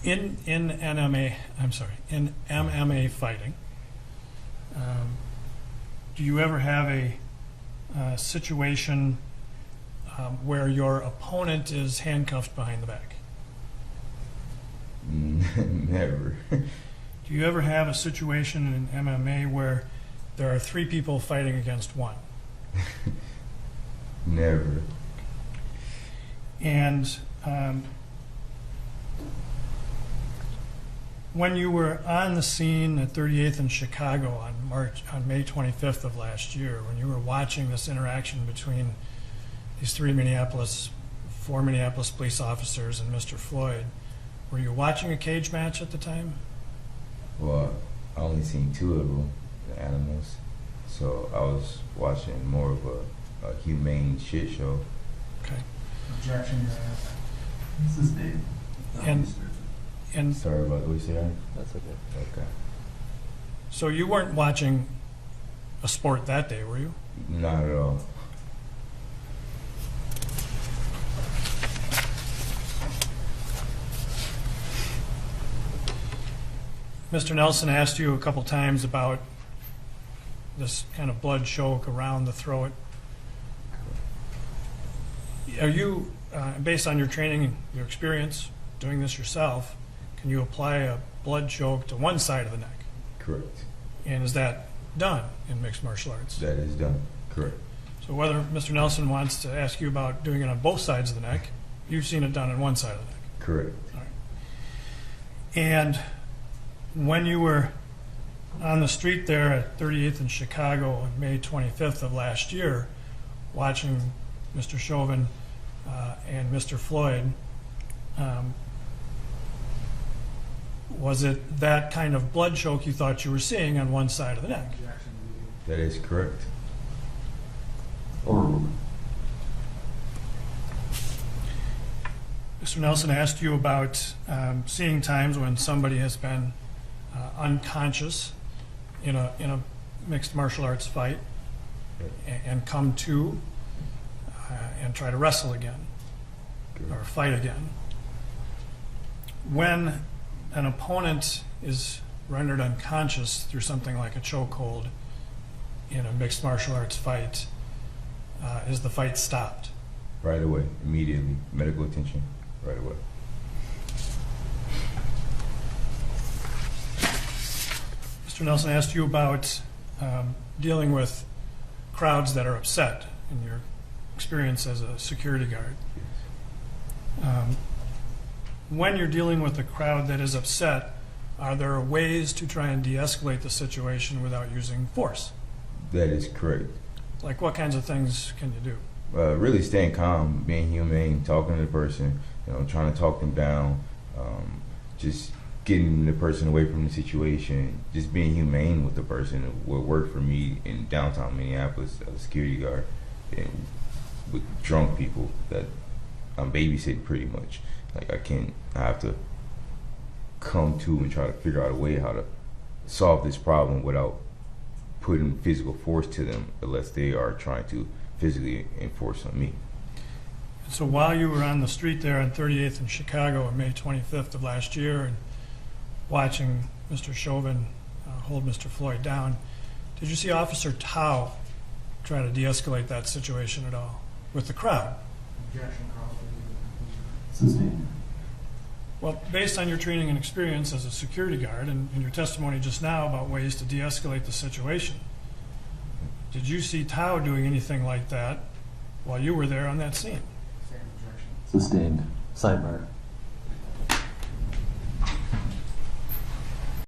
In MMA, in MMA fighting, do you ever have a situation where your opponent is handcuffed behind the back? Never. Do you ever have a situation in MMA where there are 3 people fighting against 1? Never. And when you were on the scene at 38th in Chicago on May 25th of last year, when you were watching this interaction between these 4 Minneapolis police officers and Mr. Floyd, were you watching a cage match at the time? Well, I only seen 2 of them, the animals, so I was watching more of a humane shit show. Okay. Objection. Sustained. And Sorry about what you said. That's okay. Okay. so you weren't watching a sport that day, were you? Not at all. Mr. Nelson asked you a couple times about this kind of blood choke around the throat. Are you, based on your training, your experience doing this yourself, can you apply a blood choke to one side of the neck? Correct. And is that done in mixed martial arts? That is done. Correct. So whether Mr. Nelson wants to ask you about doing it on both sides of the neck, you've seen it done on one side of the neck. Correct. All right. And when you were on the street there at 38th in Chicago on May 25th of last year, watching Mr. Chauvin and Mr. Floyd, was it that kind of blood choke you thought you were seeing on one side of the neck? That is correct. Overruled. Mr. Nelson asked you about seeing times when somebody has been unconscious in a mixed martial arts fight and come to and try to wrestle again or fight again. When an opponent is rendered unconscious through something like a chokehold in a mixed martial arts fight, is the fight stopped? Right away. Immediately. Medical attention. Right away. Mr. Nelson asked you about dealing with crowds that are upset in your experience as a security guard. When you're dealing with a crowd that is upset, are there ways to try and de-escalate the situation without using force? That is correct. Like what kinds of things can you do? Really staying calm, being humane, talking to the person, trying to talk them down, just getting the person away from the situation, just being humane with the person. What worked for me in downtown Minneapolis as a security guard and with drunk people that I'm babysitting pretty much. Like I have to come to and try to figure out a way how to solve this problem without putting physical force to them unless they are trying to physically enforce on me. So while you were on the street there on 38th in Chicago on May 25th of last year and watching Mr. Chauvin hold Mr. Floyd down, did you see Officer Tao try to de-escalate that situation at all with the crowd? Objection. Sustained. Well, based on your training and experience as a security guard and your testimony just now about ways to de-escalate the situation, did you see Tao doing anything like that while you were there on that scene? Same objection. Sustained. Sidebar.